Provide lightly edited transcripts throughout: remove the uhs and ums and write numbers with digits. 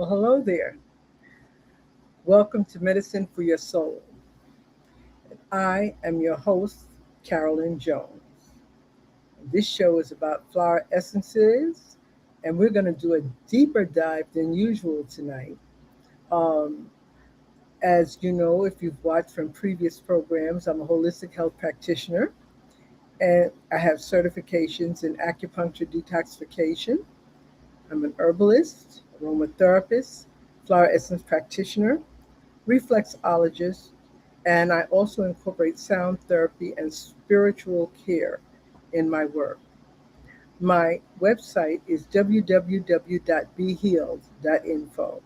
Well, hello there. Welcome to Medicine for Your Soul. I am your host, Carolyn Jones. This show is about flower essences, and we're going to do a deeper dive than usual tonight. Um, as you know, if you've watched from previous programs, I'm a holistic health practitioner, and I have certifications in acupuncture detoxification. I'm an herbalist, aromatherapist, flower essence practitioner, reflexologist, and I also incorporate sound therapy and spiritual care in my work. My website is www.behealed.info.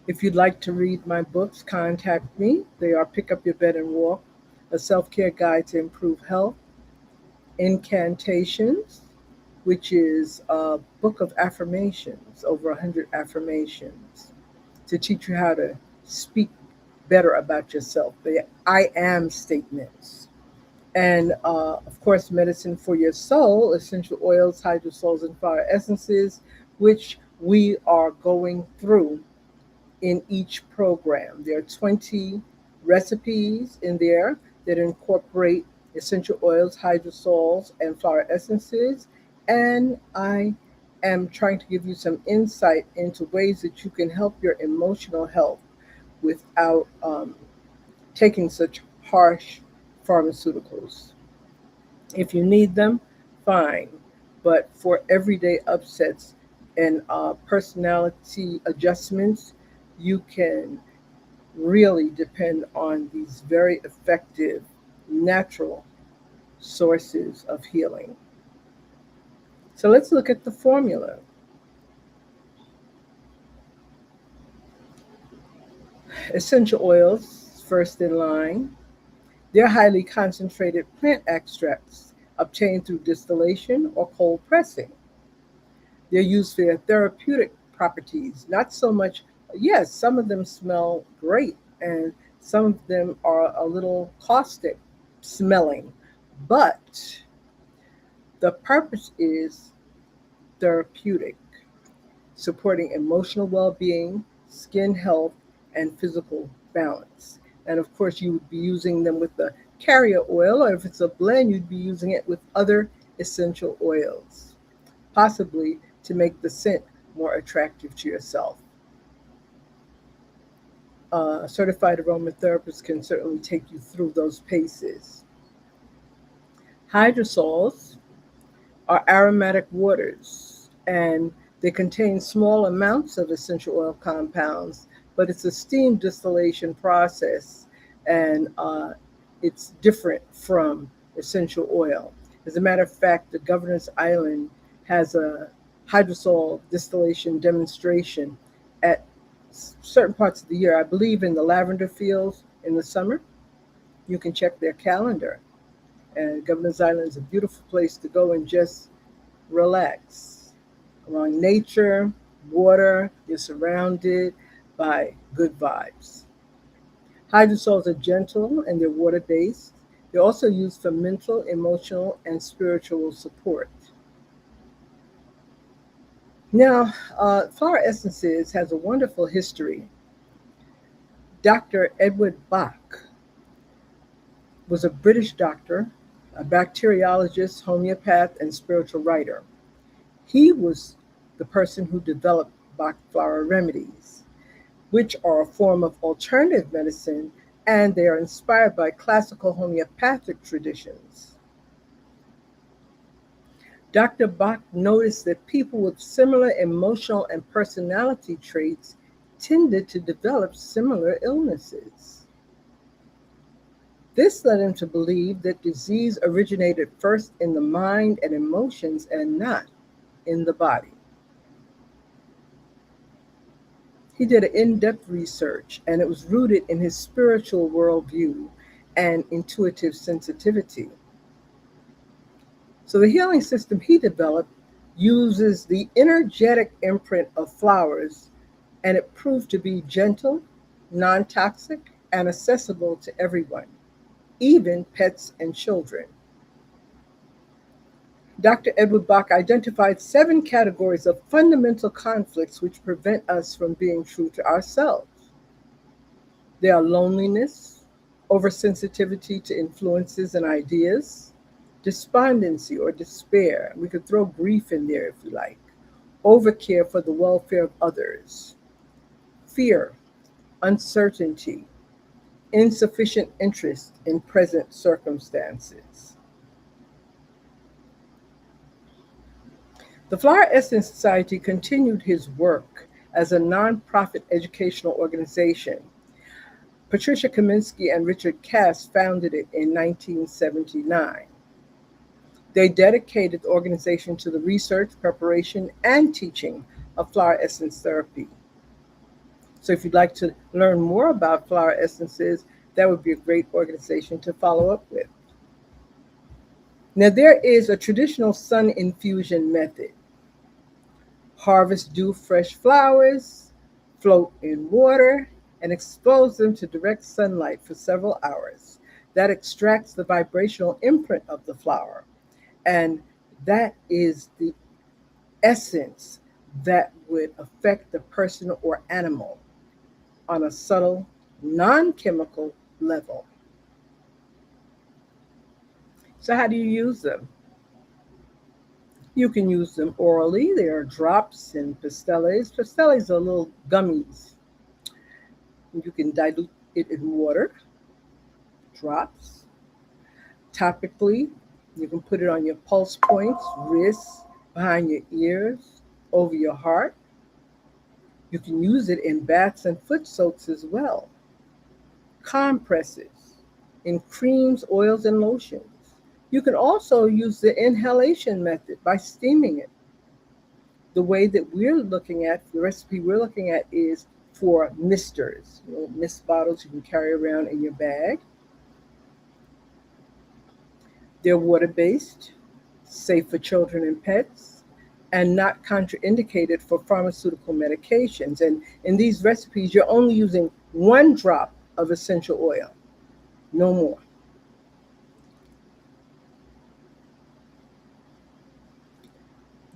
If you'd like to read my books, contact me. They are Pick Up Your Bed and Walk, a self care guide to improve health, Incantations, which is a book of affirmations, over 100 affirmations to teach you how to speak better about yourself, the I am statements. And of course, medicine for your soul, essential oils, hydrosols, and flower essences, which we are going through in each program. There are 20 recipes in there that incorporate essential oils, hydrosols, and flower essences. And I am trying to give you some insight into ways that you can help your emotional health without taking such harsh pharmaceuticals. If you need them, fine. But for everyday upsets and personality adjustments, you can really depend on these very effective natural sources of healing. So let's look at the formula. Essential oils, first in line. They're highly concentrated plant extracts obtained through distillation or cold pressing. They're used for their therapeutic properties, not so much, yes, some of them smell great and some of them are a little caustic smelling, but the purpose is therapeutic, supporting emotional well being, skin health, and physical balance. And of course, you would be using them with the carrier oil, or if it's a blend, you'd be using it with other essential oils, possibly to make the scent more attractive to yourself. A certified aromatherapist can certainly take you through those paces. Hydrosols are aromatic waters and they contain small amounts of essential oil compounds, but it's a steam distillation process and it's different from essential oil. As a matter of fact, the Governor's Island has a hydrosol distillation demonstration at certain parts of the year. I believe in the lavender fields in the summer. You can check their calendar. And Governor's Island is a beautiful place to go and just relax. Along nature, water, you're surrounded by good vibes. Hydrosols are gentle and they're water based. They're also used for mental, emotional, and spiritual support. Now, flower essences has a wonderful history. Dr. Edward Bach was a British doctor, a bacteriologist, homeopath, and spiritual writer. He was the person who developed Bach flower remedies, which are a form of alternative medicine and they are inspired by classical homeopathic traditions. Dr. Bach noticed that people with similar emotional and personality traits tended to develop similar illnesses. This led him to believe that disease originated first in the mind and emotions and not in the body. He did an in-depth research and it was rooted in his spiritual worldview and intuitive sensitivity. So the healing system he developed uses the energetic imprint of flowers and it proved to be gentle, non-toxic, and accessible to everyone, even pets and children. Dr. Edward Bach identified 7 categories of fundamental conflicts which prevent us from being true to ourselves. They are loneliness, oversensitivity to influences and ideas, despondency or despair. We could throw grief in there if you like. Overcare for the welfare of others, fear, uncertainty, insufficient interest in present circumstances. The Flower Essence Society continued his work as a nonprofit educational organization. Patricia Kaminsky and Richard Cass founded it in 1979. They dedicated the organization to the research, preparation, and teaching of flower essence therapy. So if you'd like to learn more about flower essences, that would be a great organization to follow up with. Now, there is a traditional sun infusion method. Harvest dew fresh flowers, float in water, and expose them to direct sunlight for several hours. That extracts the vibrational imprint of the flower. And that is the essence that would affect the person or animal on a subtle, non-chemical level. So how do you use them? You can use them orally. There are drops and pasteles. Pasteles are little gummies. You can dilute it in water, drops. Topically, you can put it on your pulse points, wrists, behind your ears, over your heart. You can use it in baths and foot soaks as well. Compresses, in creams, oils, and lotions. You can also use the inhalation method by steaming it. The way that we're looking at, the recipe we're looking at is for misters, mist bottles you can carry around in your bag. They're water-based, safe for children and pets, and not contraindicated for pharmaceutical medications. And in these recipes, you're only using 1 drop of essential oil, no more.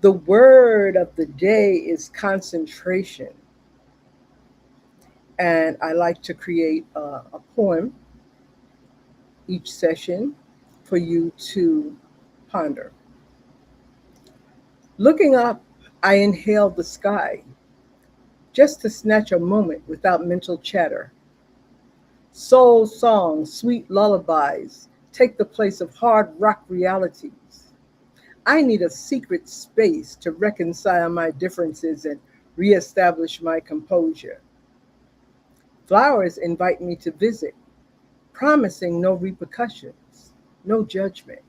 The word of the day is concentration. And I like to create a poem each session for you to ponder. Looking up, I inhaled the sky, just to snatch a moment without mental chatter. Soul songs, sweet lullabies, take the place of hard rock realities. I need a secret space to reconcile my differences and reestablish my composure. Flowers invite me to visit, promising no repercussions, no judgment.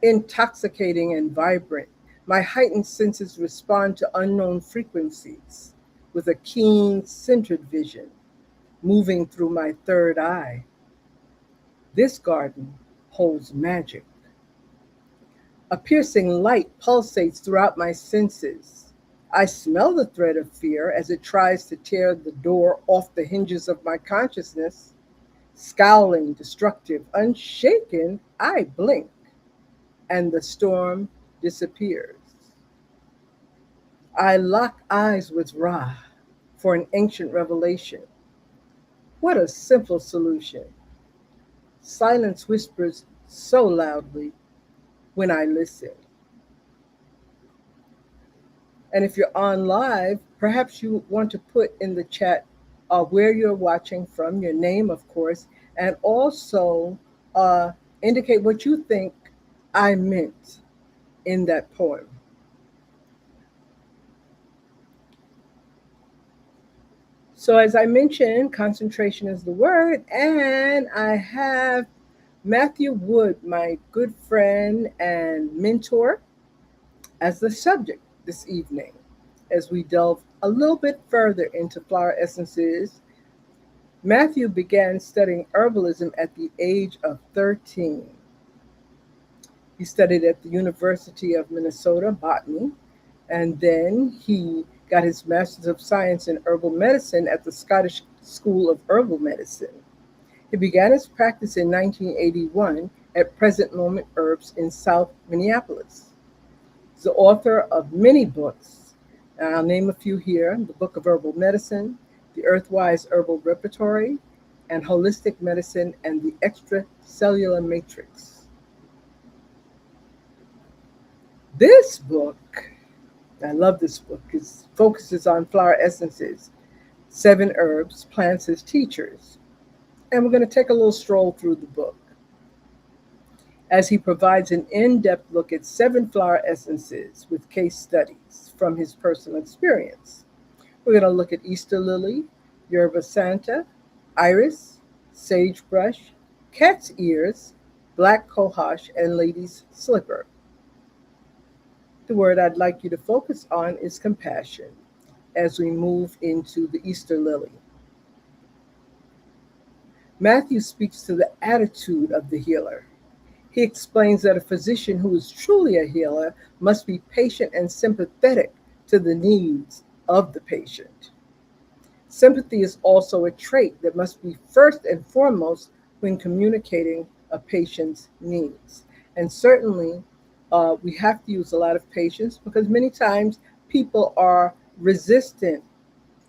Intoxicating and vibrant, my heightened senses respond to unknown frequencies with a keen, centered vision moving through my third eye. This garden holds magic. A piercing light pulsates throughout my senses. I smell the thread of fear as it tries to tear the door off the hinges of my consciousness. Scowling, destructive, unshaken, I blink, and the storm disappears. I lock eyes with Ra for an ancient revelation. What a simple solution. Silence whispers so loudly when I listen. And if you're on live, perhaps you want to put in the chat where you're watching from, your name, of course, and also indicate what you think I meant in that poem. So as I mentioned, concentration is the word, and I have Matthew Wood, my good friend and mentor, as the subject this evening as we delve a little bit further into flower essences. Matthew began studying herbalism at the age of 13. He studied at the University of Minnesota botany, and then he got his Master's of Science in Herbal Medicine at the Scottish School of Herbal Medicine. He began his practice in 1981 at Present Moment Herbs in South Minneapolis. He's the author of many books, and I'll name a few here: the Book of Herbal Medicine, the Earthwise Herbal Repertory, and Holistic Medicine and the Extracellular Matrix. This book, I love this book, it focuses on flower essences, seven herbs, plants as teachers. And we're going to take a little stroll through the book as he provides an in-depth look at seven flower essences with case studies from his personal experience. We're going to look at Easter lily, yerba santa, iris, sagebrush, cat's ears, black cohosh, and lady's slipper. The word I'd like you to focus on is compassion as we move into the Easter lily. Matthew speaks to the attitude of the healer. He explains that a physician who is truly a healer must be patient and sympathetic to the needs of the patient. Sympathy is also a trait that must be first and foremost when communicating a patient's needs. And certainly, we have to use a lot of patience because many times people are resistant.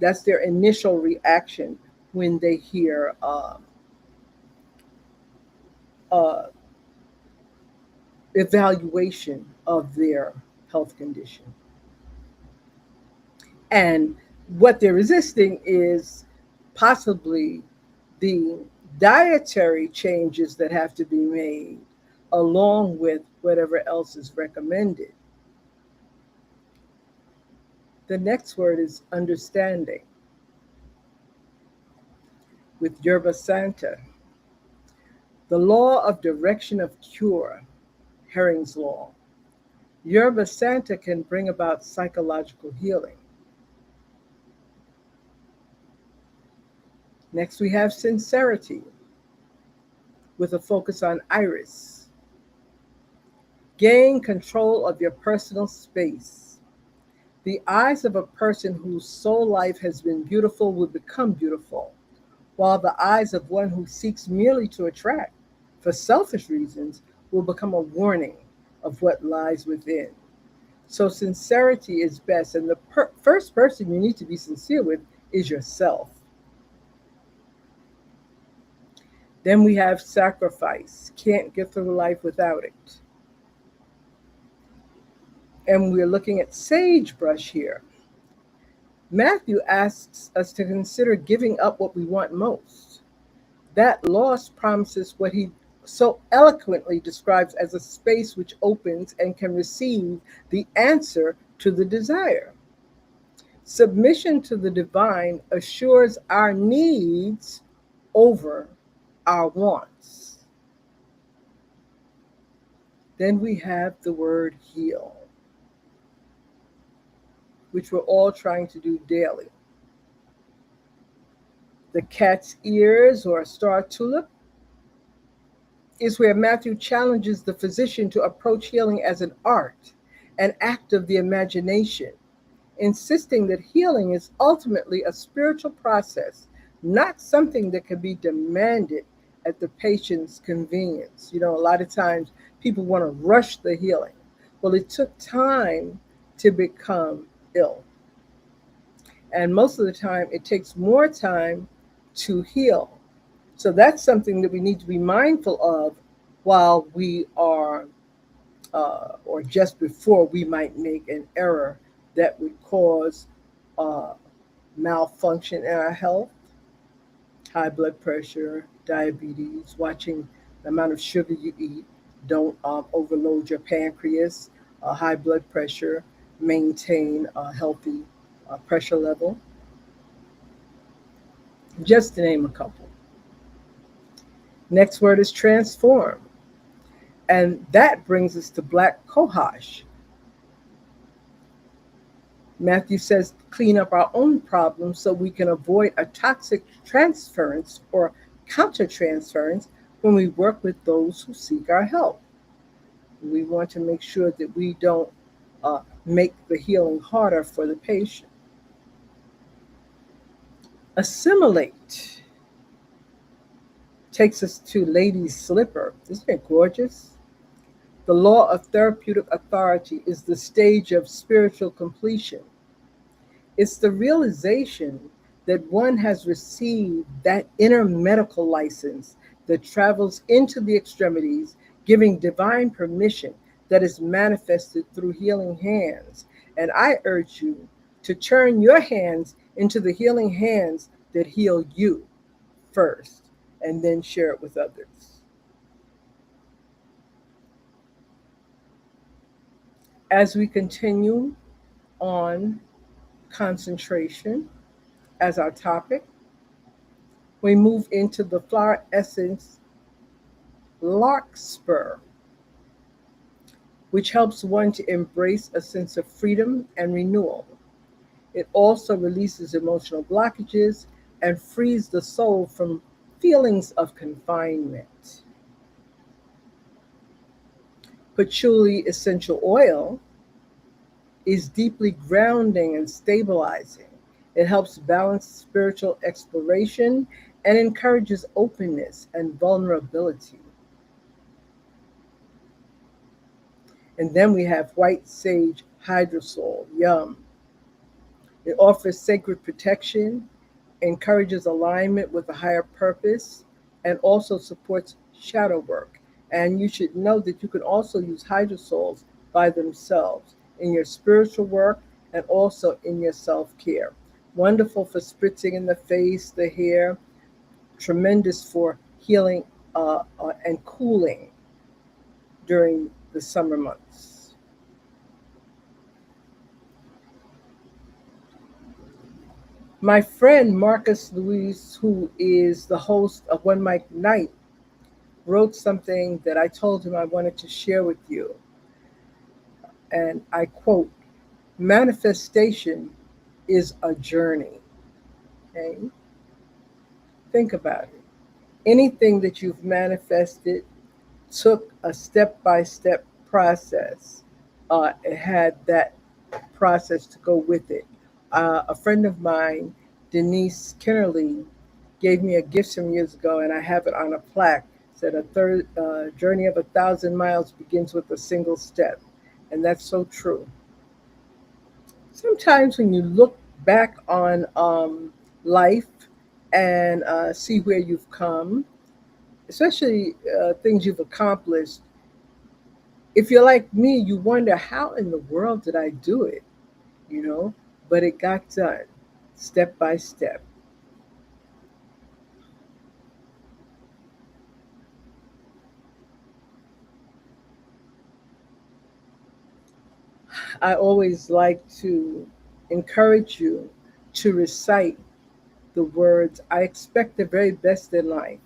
That's their initial reaction when they hear uh, evaluation of their health condition. And what they're resisting is possibly the dietary changes that have to be made along with whatever else is recommended. The next word is understanding with Yerba Santa. The law of direction of cure, Herring's law. Yerba Santa can bring about psychological healing. Next, we have sincerity with a focus on iris. Gain control of your personal space. The eyes of a person whose soul life has been beautiful will become beautiful, while the eyes of one who seeks merely to attract for selfish reasons will become a warning of what lies within. So, sincerity is best, and the first person you need to be sincere with is yourself. Then we have sacrifice. Can't get through life without it. And we're looking at sagebrush here. Matthew asks us to consider giving up what we want most. That loss promises what he so eloquently describes as a space which opens and can receive the answer to the desire. Submission to the divine assures our needs over our wants. Then we have the word heal, which we're all trying to do daily. The cat's ears or star tulip is where Matthew challenges the physician to approach healing as an art, an act of the imagination, insisting that healing is ultimately a spiritual process, not something that can be demanded at the patient's convenience. You know, a lot of times people want to rush the healing. Well, it took time to become ill. And most of the time, it takes more time to heal. So that's something that we need to be mindful of while we are, or just before we might make an error that would cause uh, malfunction in our health, high blood pressure, diabetes, watching the amount of sugar you eat. Don't overload your pancreas, high blood pressure, maintain a healthy pressure level, just to name a couple. Next word is transform. And that brings us to black cohosh. Matthew says, clean up our own problems so we can avoid a toxic transference or countertransference when we work with those who seek our help. We want to make sure that we don't make the healing harder for the patient. Assimilate takes us to lady's slipper. Isn't it gorgeous? The law of therapeutic authority is the stage of spiritual completion. It's the realization that one has received that inner medical license that travels into the extremities, giving divine permission that is manifested through healing hands. And I urge you to turn your hands into the healing hands that heal you first and then share it with others. As we continue on concentration as our topic, we move into the flower essence larkspur, which helps one to embrace a sense of freedom and renewal. It also releases emotional blockages and frees the soul from feelings of confinement. Patchouli essential oil is deeply grounding and stabilizing. It helps balance spiritual exploration and encourages openness and vulnerability. And then we have white sage hydrosol, yum. It offers sacred protection, encourages alignment with a higher purpose, and also supports shadow work. And you should know that you can also use hydrosols by themselves in your spiritual work and also in your self care. Wonderful for spritzing in the face, the hair, tremendous for healing and cooling during the summer months. My friend Marcus Louise, who is the host of One Mic Night, wrote something that I told him I wanted to share with you. And I quote, manifestation is a journey. Okay? Think about it. Anything that you've manifested took a step by step process. It had that process to go with it. A friend of mine, Denise Kennerly, gave me a gift some years ago, and I have it on a plaque. Said a third journey of 1,000 miles begins with a single step, and that's so true. Sometimes when you look back on life and see where you've come, especially things you've accomplished, if you're like me, you wonder how in the world did I do it, you know? But it got done step by step. I always like to encourage you to recite the words, I expect the very best in life,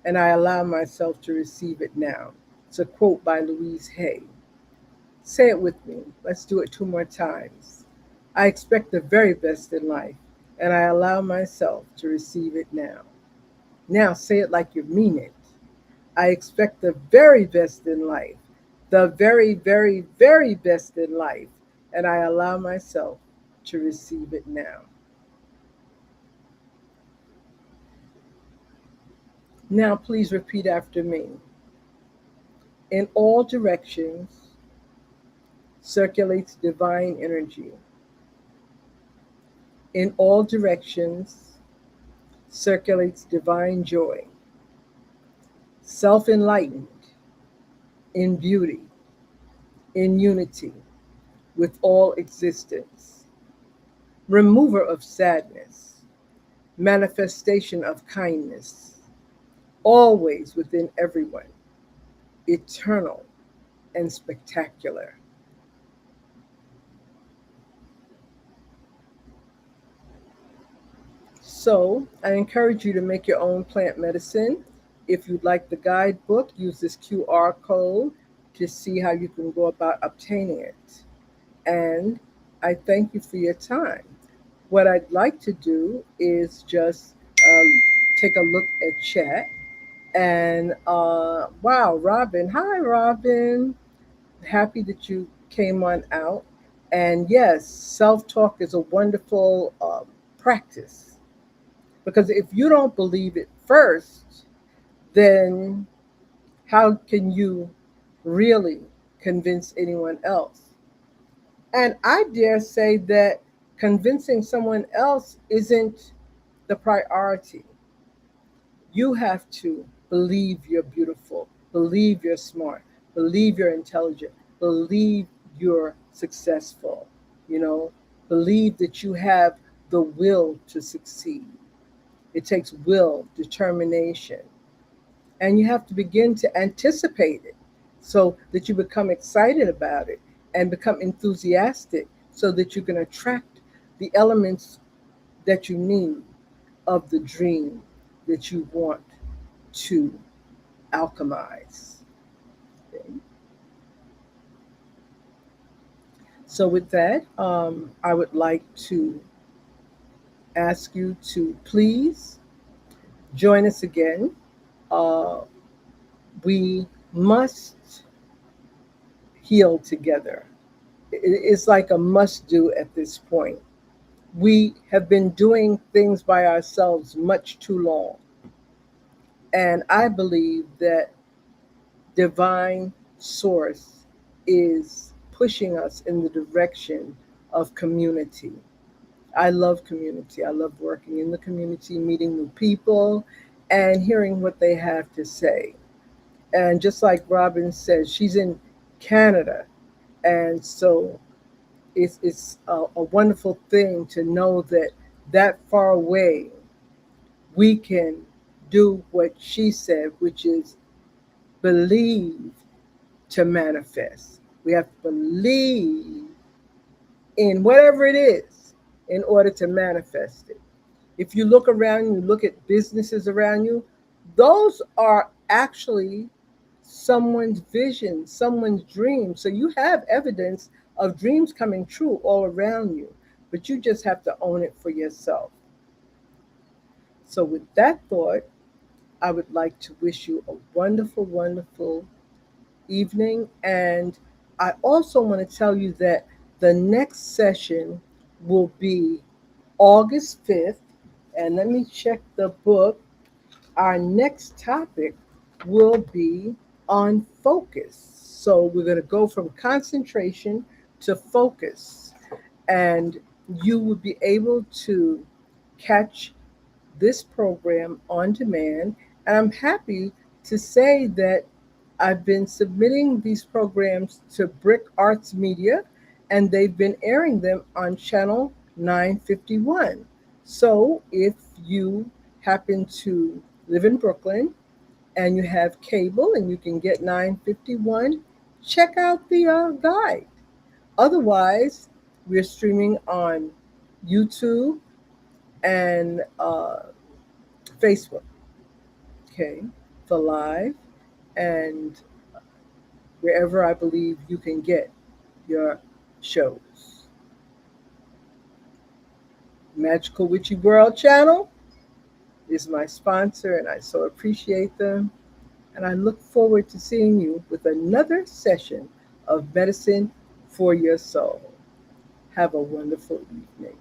and I allow myself to receive it now. It's a quote by Louise Hay. Say it with me. Let's do it two more times. I expect the very best in life, and I allow myself to receive it now. Now say it like you mean it. I expect the very best in life, the very, very, very best in life, and I allow myself to receive it now. Now, please repeat after me. In all directions circulates divine energy. In all directions circulates divine joy. Self enlightened, in beauty, in unity with all existence. Remover of sadness, manifestation of kindness, always within everyone, eternal and spectacular. So, I encourage you to make your own plant medicine. If you'd like the guidebook, use this QR code to see how you can go about obtaining it. And I thank you for your time. What I'd like to do is just take a look at chat. And wow, Robin. Hi, Robin. Happy that you came on out. And yes, self talk is a wonderful practice because if you don't believe it first, then how can you really convince anyone else. And I dare say that convincing someone else isn't the priority. You have to believe you're beautiful, believe you're smart, believe you're intelligent, believe you're successful, you know, believe that you have the will to succeed. It takes will, determination, and you have to begin to anticipate it so that you become excited about it and become enthusiastic so that you can attract the elements that you need of the dream that you want to alchemize. Okay. So, with that, I would like to ask you to please join us again. Uh, we must heal together. It's like a must do at this point. We have been doing things by ourselves much too long. And I believe that divine source is pushing us in the direction of community. I love community. I love working in the community, meeting new people, and hearing what they have to say. And just like Robin says, she's in Canada. And so it's a wonderful thing to know that that far away we can do what she said, which is believe to manifest. We have to believe in whatever it is in order to manifest it. If you look around, you look at businesses around you, those are actually someone's vision, someone's dream. So you have evidence of dreams coming true all around you, but you just have to own it for yourself. So, with that thought, I would like to wish you a wonderful, wonderful evening. And I also want to tell you that the next session will be August 5th. And let me check the book. Our next topic will be on focus. So we're going to go from concentration to focus. And you will be able to catch this program on demand. And I'm happy to say that I've been submitting these programs to Brick Arts Media, and they've been airing them on channel 951. So if you happen to live in Brooklyn and you have cable and you can get 951, check out the guide. Otherwise, we're streaming on YouTube and Facebook, okay, for live, and wherever I believe you can get your shows. Magical Witchy World channel is my sponsor, and I so appreciate them. And I look forward to seeing you with another session of Medicine for Your Soul. Have a wonderful evening.